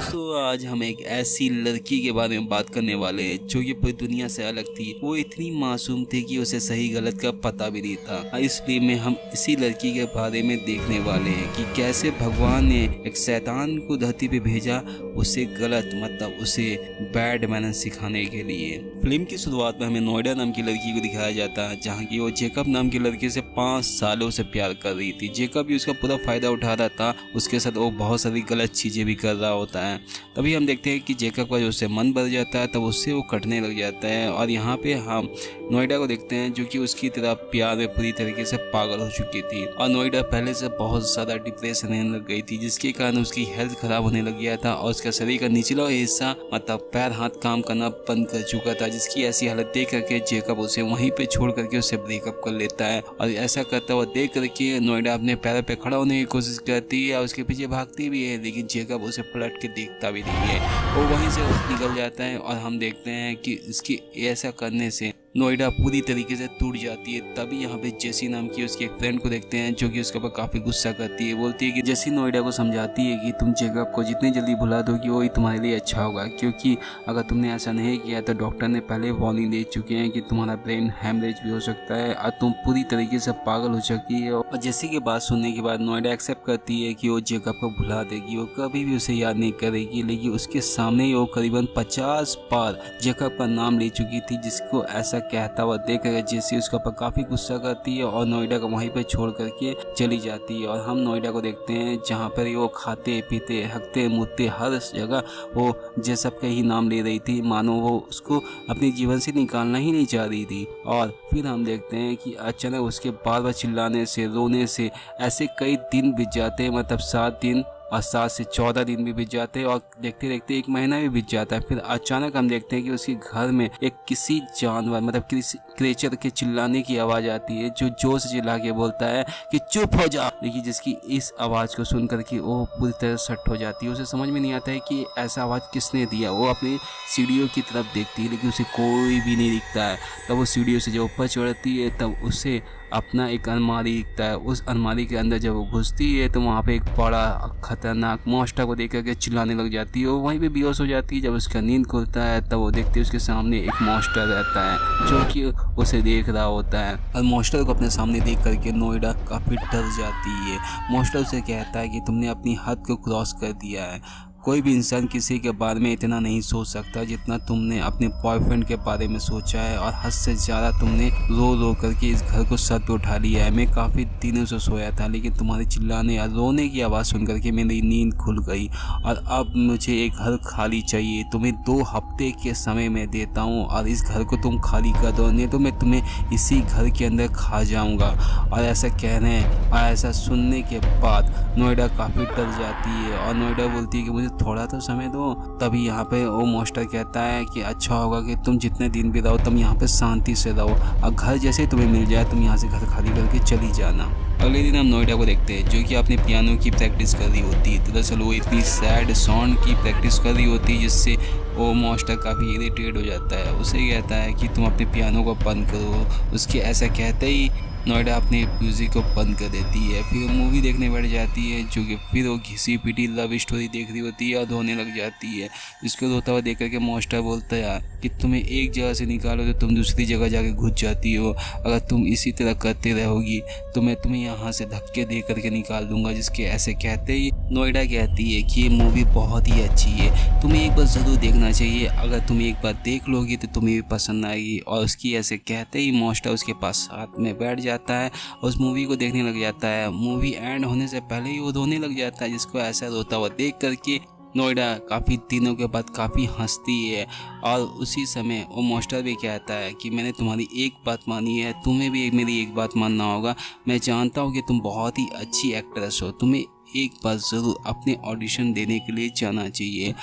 दोस्तों आज हम एक ऐसी लड़की के बारे में बात करने वाले हैं जो कि पूरी दुनिया से अलग थी। वो इतनी मासूम थी कि उसे सही गलत का पता भी नहीं था। इस फिल्म में हम इसी लड़की के बारे में देखने वाले हैं कि कैसे भगवान ने एक शैतान को धरती पे भेजा उसे गलत मतलब उसे बैड मैनर्स सिखाने के लिए। फिल्म की शुरुआत में हमें नोएडा नाम की लड़की को दिखाया जाता है जहाँ की वो जेकब नाम की लड़की से 5 सालों से प्यार कर रही थी। जेकब भी उसका पूरा फायदा उठा रहा था, उसके साथ वो बहुत सारी गलत चीजें भी कर रहा होता है। तभी हम देखते हैं कि जेकब का जो उससे मन भर जाता है तब उससे वो कटने लग जाता है। और यहाँ पे हम नोएडा को देखते हैं जो कि उसकी तरह प्यार में पूरी तरीके से पागल हो चुकी थी। और नोएडा पहले से बहुत ज़्यादा डिप्रेशन रहने लग गई थी जिसके कारण उसकी हेल्थ खराब होने लग गया था और उसका शरीर का निचला हिस्सा मतलब पैर हाथ काम करना बंद कर चुका था। जिसकी ऐसी हालत देख करके जेकब उसे वहीं पे छोड़ करके उससे ब्रेकअप कर लेता है। और ऐसा करता हुआ देख करके नोएडा अपने पैरों पे खड़ा होने की कोशिश करती है और उसके पीछे भागती भी है, लेकिन जेकब उसे पलट के देखता भी नहीं है। वो वहीं से निकल जाता है और हम देखते हैं कि इसकी ऐसा करने से नोएडा पूरी तरीके से टूट जाती है। तभी यहाँ पे जेसी नाम की उसकी एक फ्रेंड को देखते हैं जो कि उसके ऊपर काफ़ी गुस्सा करती है। बोलती है कि जेसी नोएडा को समझाती है कि तुम जेकब को जितनी जल्दी भुला दोगी वही तुम्हारे लिए अच्छा होगा, क्योंकि अगर तुमने ऐसा नहीं किया तो डॉक्टर ने पहले वार्निंग दे चुके हैं कि तुम्हारा ब्रेन हैमरेज भी हो सकता है और तुम पूरी तरीके से पागल हो सकती है। और जेसी की बात सुनने के बाद नोएडा एक्सेप्ट करती है कि वो जेकब को भुला देगी, वो कभी भी उसे याद नहीं करेगी। लेकिन उसके सामने वो करीबन 50 बार जेकब का नाम ले चुकी थी, जिसको ऐसा कहता हुआ देख कर जेसी उसके ऊपर काफ़ी गुस्सा करती है और नोएडा को वहीं पर छोड़ करके चली जाती है। और हम नोएडा को देखते हैं जहाँ पर वो खाते पीते हकते मुद्दे हर जगह वो जेसब का ही नाम ले रही थी, मानो वो उसको अपने जीवन से निकालना ही नहीं चाह रही थी। और फिर हम देखते हैं कि अचानक उसके बार बार चिल्लाने से रोने से ऐसे कई दिन बीत जाते हैं, मतलब 7 दिन और 7 से 14 दिन भी बीत जाते हैं और देखते देखते 1 महीना भी बीत जाता है। फिर अचानक हम देखते हैं कि उसके घर में एक किसी जानवर मतलब किसी क्रिएचर के चिल्लाने की आवाज़ आती है जो जोर से चिल्ला के बोलता है कि चुप हो जा। लेकिन जिसकी इस आवाज़ को सुन करके वो पूरी तरह सट हो जाती है। उसे समझ में नहीं आता है कि ऐसा आवाज़ किसने दिया। वो अपनी सीढ़ियों की तरफ देखती है लेकिन उसे कोई भी नहीं दिखता है। तब वो सीढ़ियों से जब ऊपर चढ़ती है तब उसे अपना एक अलमारी दिखता है। उस अलमारी के अंदर जब वो घुसती है तो वहाँ पे एक बड़ा खतरनाक मॉन्स्टर को देख करके चिल्लाने लग जाती है। वो वहीं पे बेहोश हो जाती है। जब उसका नींद खुलता है तब वो देखती है उसके सामने एक मॉन्स्टर रहता है जो कि उसे देख रहा होता है। और मॉन्स्टर को अपने सामने देख करके नोएडा काफ़ी डर जाती है। मॉन्स्टर उसे कहता है कि तुमने अपनी हद को क्रॉस कर दिया है। कोई भी इंसान किसी के बारे में इतना नहीं सोच सकता जितना तुमने अपने बॉयफ्रेंड के बारे में सोचा है, और हद से ज़्यादा तुमने रो रो करके इस घर को सर पे उठा लिया है। मैं काफ़ी दिनों से सोया था लेकिन तुम्हारे चिल्लाने या रोने की आवाज़ सुन करके मेरी नींद खुल गई और अब मुझे एक घर खाली चाहिए। तुम्हें 2 हफ्ते के समय मैं देता हूँ और इस घर को तुम खाली कर दो, नहीं तो मैं तुम्हें इसी घर के अंदर खा जाऊँगा। और ऐसा कहने और ऐसा सुनने के बाद नोएडा काफ़ी डर जाती है और नोएडा बोलती है कि मुझे थोड़ा तो समय दो। तभी यहाँ पे वो मॉन्स्टर कहता है कि अच्छा होगा कि तुम जितने दिन भी रहो तुम यहाँ पे शांति से रहो और घर जैसे तुम्हें मिल जाए तुम यहाँ से घर खाली करके चली जाना। अगले दिन हम नोएडा को देखते हैं जो कि अपने पियानो की प्रैक्टिस कर रही होती है। दरअसल वो इतनी सैड सॉन्ग की प्रैक्टिस कर रही होती है जिससे वो मॉन्स्टर काफ़ी इरिटेट हो जाता है। उसे कहता है कि तुम अपने पियानो को बंद करो। उसके ऐसा कहते ही नोएडा अपने म्यूज़िक को बंद कर देती है। फिर वो मूवी देखने बैठ जाती है जो कि फिर वो घिसी पिटी लव स्टोरी देख रही होती है और रोने लग जाती है। जिसको रोता हुआ देख करके मॉन्स्टर बोलता है कि तुम्हें एक जगह से निकालो तो तुम दूसरी जगह जाके घुस जाती हो। अगर तुम इसी तरह करते रहोगी तो मैं तुम्हें यहाँ से धक्के दे करके निकाल दूंगा। जिसके ऐसे कहते ही नोएडा कहती है कि ये मूवी बहुत ही अच्छी है, तुम्हें एक बार ज़रूर देखना चाहिए। अगर तुम एक बार देख लोगी तो तुम्हें भी पसंद आएगी। और उसकी ऐसे कहते ही मॉन्स्टर उसके पास साथ में बैठ जाता है और उस मूवी को देखने लग जाता है। मूवी एंड होने से पहले ही वो रोने लग जाता है। जिसको ऐसा रोता हुआ देख करके नोएडा काफ़ी दिनों के बाद काफ़ी हंसती है। और उसी समय वो मॉन्स्टर भी कहता है कि मैंने तुम्हारी एक बात मानी है, तुम्हें भी मेरी एक बात मानना होगा। मैं जानता हूँ कि तुम बहुत ही अच्छी एक्ट्रेस हो, तुम्हें एक बार ज़रूर अपने ऑडिशन देने के लिए जाना चाहिए।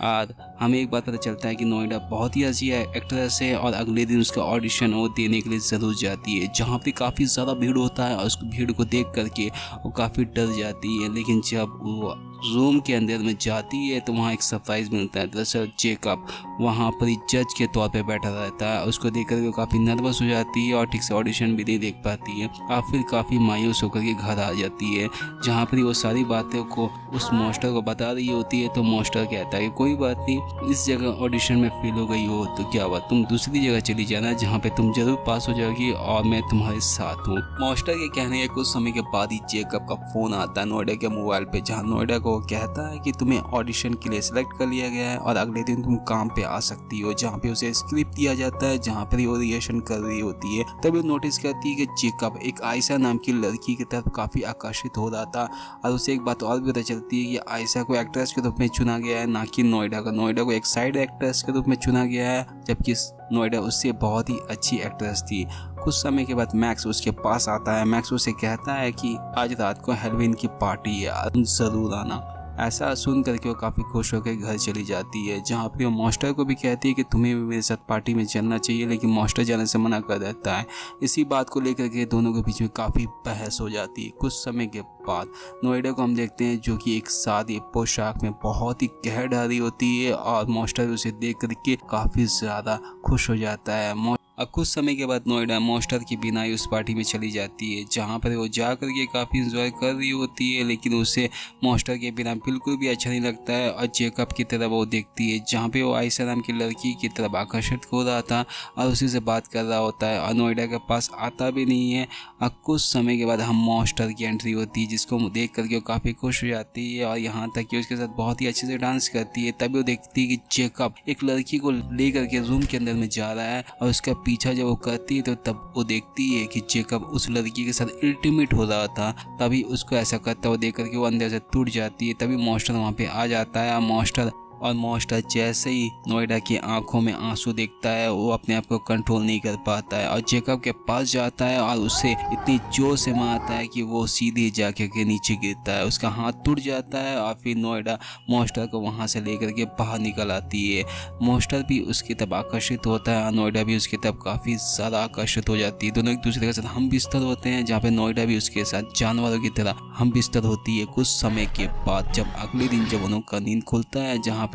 और हमें एक बात पता चलता है कि नोएडा बहुत ही अच्छी एक्ट्रेस है और अगले दिन उसका ऑडिशन वो देने के लिए ज़रूर जाती है जहाँ पे काफ़ी ज़्यादा भीड़ होता है और उस भीड़ को देख करके वो काफ़ी डर जाती है। लेकिन जब वो रूम के अंदर में जाती है तो वहाँ एक सरप्राइज मिलता है। दरअसल जेकब वहाँ पर जज के तौर पे बैठा रहता है। उसको देखकर वो काफ़ी नर्वस हो जाती है और ठीक से ऑडिशन भी नहीं देख पाती है। आप फिर काफ़ी मायूस होकर के घर आ जाती है, जहाँ पर वो सारी बातें को उस मास्टर को बता रही होती है। तो मास्टर कहता है कि कोई बात नहीं, इस जगह ऑडिशन में फेल हो गई हो तो क्या हुआ, तुम दूसरी जगह चली जाना जहाँ पे तुम जरूर पास हो जाओगी और मैं तुम्हारे साथ हूँ। मास्टर के कहने के कुछ समय के बाद ही जेकब का फोन आता है नोएडा के मोबाइल पे, जहाँ नोएडा को कहता है कि तुम्हें ऑडिशन के लिए सिलेक्ट कर लिया गया है और अगले दिन तुम काम पे आ सकती हो। जहाँ पे उसे स्क्रिप्ट दिया जाता है, जहाँ पर वो रिएक्शन कर रही होती है। तभी वो नोटिस करती है कि जेकब एक आयशा नाम की लड़की की तरफ काफी आकर्षित हो रहा था। और उसे एक बात और भी पता चलती है कि आयशा को एक्ट्रेस के रूप में चुना गया है, ना कि नोएडा को एक साइड एक्ट्रेस के रूप में चुना गया है, जबकि नोएडा उससे बहुत ही अच्छी एक्ट्रेस थी। कुछ समय के बाद मैक्स उसके पास आता है। मैक्स उसे कहता है कि आज रात को हैलोवीन की पार्टी है, तुम जरूर आना। ऐसा सुन करके वो काफ़ी खुश होकर घर चली जाती है, जहाँ पर वो मास्टर को भी कहती है कि तुम्हें भी मेरे साथ पार्टी में चलना चाहिए, लेकिन मास्टर जाने से मना कर देता है। इसी बात को लेकर के दोनों के बीच में काफ़ी बहस हो जाती है। कुछ समय के बाद नोएडा को हम देखते हैं जो कि एक सादी पोशाक में बहुत ही गहरी होती है और मास्टर उसे देख करके काफ़ी ज़्यादा खुश हो जाता है। अब कुछ समय के बाद नोएडा मास्टर की बिना ही उस पार्टी में चली जाती है, जहाँ पर वो जा करके काफ़ी इंजॉय कर रही होती है, लेकिन उसे मास्टर के बिना बिल्कुल भी अच्छा नहीं लगता है। और जेकब की तरफ वो देखती है, जहाँ पे वो आयशा नाम की लड़की की तरफ आकर्षित हो रहा था और उसी से बात कर रहा होता है और नोएडा के पास आता भी नहीं है। और कुछ समय के बाद हम मास्टर की एंट्री होती है, जिसको देख करके वो काफ़ी खुश हो जाती है और यहाँ तक कि उसके साथ बहुत ही अच्छे से डांस करती है। तभी वो देखती है कि जेकब एक लड़की को लेकर के रूम के अंदर में जा रहा है और उसका पीछा जब वो करती है तो तब वो देखती है कि जेकब उस लड़की के साथ इंटीमेट हो रहा था। तभी उसको ऐसा करता हुआ देख करके वो अंदर से टूट जाती है। तभी मास्टर वहाँ पे आ जाता है और मास्टर जैसे ही नोएडा की आंखों में आंसू देखता है, वो अपने आप को कंट्रोल नहीं कर पाता है और जेकब के पास जाता है और उससे इतनी जोर से मारता है कि वो सीधे जाके के नीचे गिरता है। उसका हाथ टूट जाता है और फिर नोएडा मास्टर को वहां से लेकर के बाहर निकल आती है। मास्टर भी उसकी तरफ आकर्षित होता है और नोएडा भी उसकी तरफ काफ़ी ज़्यादा आकर्षित हो जाती है। दोनों एक दूसरे के साथ हम बिस्तर होते हैं, जहाँ पे नोएडा भी उसके साथ जानवरों की तरह हम बिस्तर होती है। कुछ समय के बाद जब अगले दिन जब उनका नींद खुलता है, जहाँ पे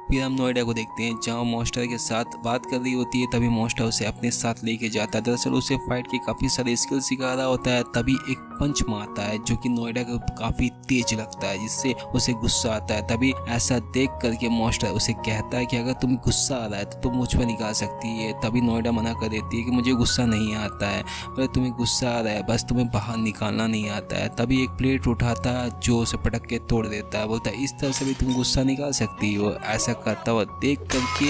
फिर हम नोएडा को देखते हैं जहाँ मास्टर के साथ बात कर रही होती है। तभी मास्टर उसे अपने साथ लेके जाता है। दरअसल उसे फाइट की काफ़ी सारे स्किल सिखा रहा होता है। तभी एक पंच मारता है जो कि नोएडा को काफ़ी तेज लगता है, जिससे उसे गुस्सा आता है। तभी ऐसा देख करके मास्टर उसे कहता है कि अगर तुम्हें गुस्सा आ रहा है तो तुम मुझ पर निकाल सकती है। तभी नोएडा मना कर देती है कि मुझे गुस्सा नहीं आता है, पर तुम्हें गुस्सा आ रहा है, बस तुम्हें बाहर निकालना नहीं आता है। तभी एक प्लेट उठाता है जो उसे पटक के तोड़ देता है। बोलता है इस तरह से भी तुम गुस्सा निकाल सकती हो। ऐसा करता हुआ देख करके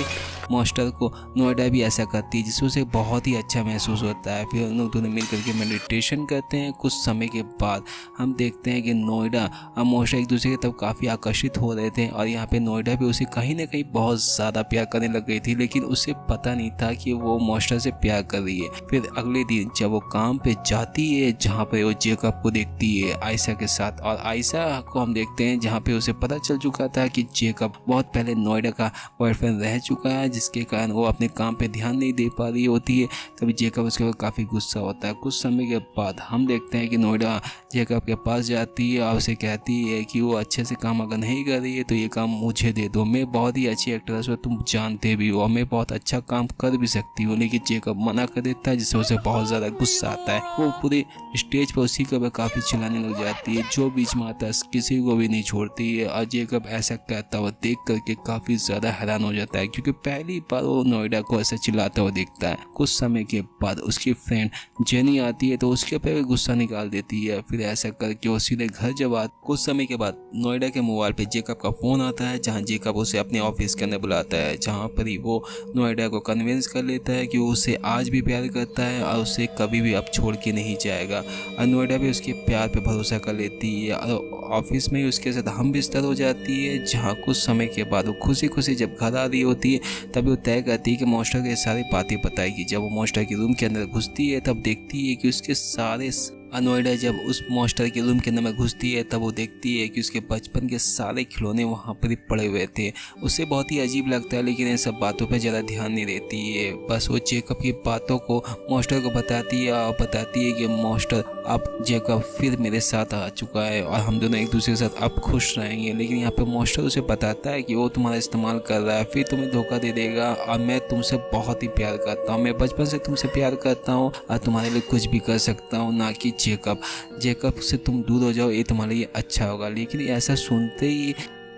मास्टर को नोएडा भी ऐसा करती है, जिससे उसे बहुत ही अच्छा महसूस होता है। फिर उन लोग दोनों मिल करके मेडिटेशन करते हैं। कुछ समय के बाद हम देखते हैं कि नोएडा और मास्टर एक दूसरे की तरफ काफ़ी आकर्षित हो रहे थे और यहाँ पे नोएडा भी उसे कहीं ना कहीं बहुत ज़्यादा प्यार करने लग गई थी, लेकिन उसे पता नहीं था कि वो मास्टर से प्यार कर रही है। फिर अगले दिन जब वो काम पे जाती है, जहाँ पे वो जेकब को देखती है आयशा के साथ, और आयशा को हम देखते हैं जहाँ पे उसे पता चल चुका था कि जेकब बहुत पहले नोएडा का बॉयफ्रेंड रह चुका है, जिसके कारण वो अपने काम पे ध्यान नहीं दे पा रही होती है। तभी जेकब उसके ऊपर काफ़ी गुस्सा होता है। कुछ समय के बाद हम देखते हैं कि नोएडा जेकब के पास जाती है और उसे कहती है कि वो अच्छे से काम अगर नहीं कर रही है तो ये काम मुझे दे दो, मैं बहुत ही अच्छी एक्ट्रेस हूँ, तुम जानते भी हो, मैं बहुत अच्छा काम कर भी सकती हूँ। लेकिन जेकब मना कर देता है, जिससे उसे बहुत ज़्यादा गुस्सा आता है। वो पूरे स्टेज पर उसी के ऊपर काफ़ी चिल्लाने लग जाती है, जो बीच में आता है किसी को भी नहीं छोड़ती है। और जेकब ऐसा कहता हुआ देख करके काफ़ी ज़्यादा हैरान हो जाता है, क्योंकि पहली बार वो नोएडा को ऐसा चिल्लाता हुआ देखता है। कुछ समय के बाद उसकी फ्रेंड जेनी आती है तो उसके ऊपर गुस्सा निकाल देती है। फिर ऐसा करके वो सीधे घर जब कुछ समय के बाद नोएडा के मोबाइल पे जेकब का फ़ोन आता है, जहाँ जेकब उसे अपने ऑफिस के अंदर बुलाता है, जहाँ पर ही वो नोएडा को कन्विंस कर लेता है कि वो उसे आज भी प्यार करता है और उसे कभी भी अब छोड़ के नहीं जाएगा। और नोएडा भी उसके प्यार पे भरोसा कर लेती है और ऑफिस में ही उसके साथ हम बिस्तर हो जाती है। जहाँ कुछ समय के बाद वो खुशी खुशी जब घर आ रही होती है, तभी वो तय करती है कि मास्टर के सारी बातें बताएगी। जब वो मास्टर के रूम के अंदर घुसती है तब देखती है कि उसके सारे नोएडा जब उस मास्टर के रूम के अंदर में घुसती है तब वो देखती है कि उसके बचपन के सारे खिलौने वहाँ पर ही पड़े हुए थे। उसे बहुत ही अजीब लगता है, लेकिन इन सब बातों पर ज़्यादा ध्यान नहीं देती है। बस वो जेकब की बातों को मास्टर को बताती है और बताती है कि मास्टर अब जेकब फिर मेरे साथ आ चुका है और हम दोनों एक दूसरे के साथ अब खुश रहेंगे। लेकिन यहाँ पे मॉन्स्टर उसे बताता है कि वो तुम्हारा इस्तेमाल कर रहा है, फिर तुम्हें धोखा दे देगा और मैं तुमसे बहुत ही प्यार करता हूँ, मैं बचपन से तुमसे प्यार करता हूँ और तुम्हारे लिए कुछ भी कर सकता हूँ, ना कि जेकब से तुम दूर हो जाओ, ये तुम्हारे लिए अच्छा होगा। लेकिन ऐसा सुनते ही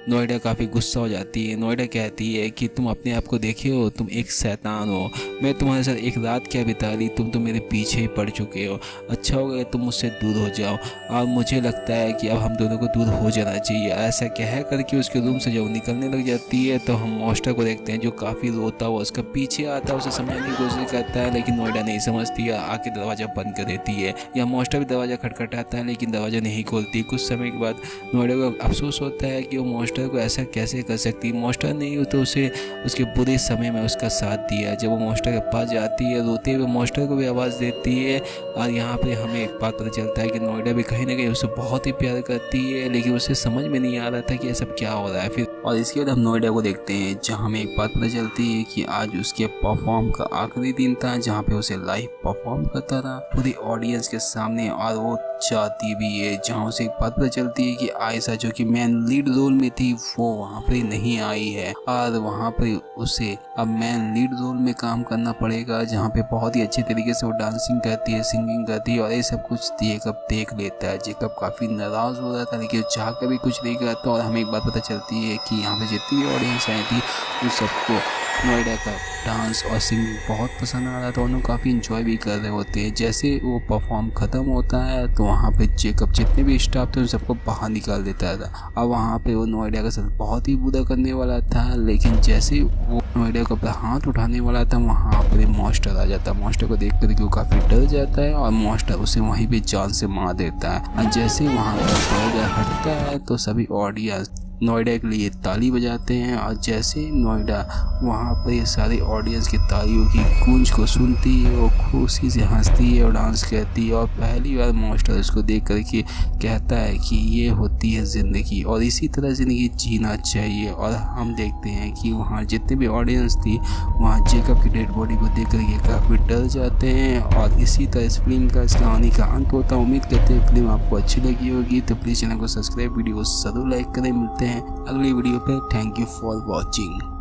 नोएडा काफ़ी गुस्सा हो जाती है। नोएडा कहती है कि तुम अपने आप को देखे हो, तुम एक शैतान हो, मैं तुम्हारे साथ एक रात क्या बिता ली, तुम तो मेरे पीछे ही पड़ चुके हो, अच्छा होगा तुम मुझसे दूर हो जाओ। और मुझे लगता है कि अब हम दोनों को दूर हो जाना चाहिए। ऐसा कह करके उसके रूम से जब निकलने लग जाती है तो हम मॉन्स्टर को देखते हैं जो काफ़ी रोता हुआ उसका पीछे आता है, उसे समझाने की कोशिश करता है, लेकिन नोएडा नहीं समझती है, आके दरवाज़ा बंद कर देती है। या मॉन्स्टर भी दरवाज़ा खटखटाता है लेकिन दरवाज़ा नहीं खोलती। कुछ समय के बाद नोएडा को अफसोस होता है कि वो मॉन्स्टर को ऐसा कैसे कर सकती। मॉन्स्टर नहीं हो तो उसे उसके बुरे समय में उसका साथ दिया। जब वो मॉन्स्टर के पास जाती है रोते हुए मॉन्स्टर को भी आवाज़ देती है। और यहाँ पे हमें एक बात पता चलता है कि नोएडा भी कहीं ना कहीं उसे बहुत ही प्यार करती है, लेकिन उसे समझ में नहीं आ रहा था कि ये सब क्या हो रहा है। फिर और इसके बाद हम नोएडा को देखते हैं जहाँ हमें एक बात पता चलती है कि आज उसके परफॉर्म का आखिरी दिन था, जहाँ पे उसे लाइव परफॉर्म करता था पूरी ऑडियंस के सामने, और वो चाहती भी है। जहाँ उसे एक बात पता चलती है कि आयशा जो कि मैन लीड रोल में थी वो वहाँ पे नहीं आई है, और वहाँ पे उसे अब मैन लीड रोल में काम करना पड़ेगा, जहाँ पे बहुत ही अच्छे तरीके से वो डांसिंग करती है, सिंगिंग करती है, और ये सब कुछ जेकब देख लेता है। जेकब काफ़ी नाराज़ हो रहा था लेकिन चाह कर भी कुछ नहीं करता। और हमें एक बात पता चलती है कि यहाँ पे जितनी भी ऑडियंस आई थी उन सबको नोएडा का डांस और सिंगिंग बहुत पसंद आ रहा था, उन्होंने काफ़ी इंजॉय भी कर रहे होते हैं। जैसे वो परफॉर्म ख़त्म होता है तो वहाँ पे जेकब जितने भी स्टाफ थे उन सबको बाहर निकाल देता था। और वहाँ पे वो नोएडा का साथ बहुत ही बुरा करने वाला था, लेकिन जैसे वो नोएडा को अपना हाथ उठाने वाला था वहाँ पर मॉन्स्टर आ जाता है। मॉन्स्टर को देख कर वो काफ़ी डर जाता है और मॉन्स्टर उसे वहीं पर जान से मार देता है। और जैसे वहाँ पर हटता है तो सभी ऑडियंस नोएडा के लिए ताली बजाते हैं। और जैसे नोएडा वहाँ पर ये सारी ऑडियंस की तालियों की गूंज को सुनती है, वो खुशी से हंसती है और डांस करती है। और पहली बार मॉन्स्टर उसको देख करके कहता है कि ये होती है ज़िंदगी और इसी तरह ज़िंदगी जीना चाहिए। और हम देखते हैं कि वहाँ जितने भी ऑडियंस थी वहाँ जेकब की डेड बॉडी को देख करके काफ़ी डर जाते हैं। और इसी तरह इस फिल्म का, इस कहानी का अंत होता है। उम्मीद करते हैं फिल्म आपको अच्छी लगी होगी, तो प्लीज़ चैनल को सब्सक्राइब, वीडियो को ज़रूर लाइक करें। मिलते हैं अगली वीडियो पे। Thank you for watching.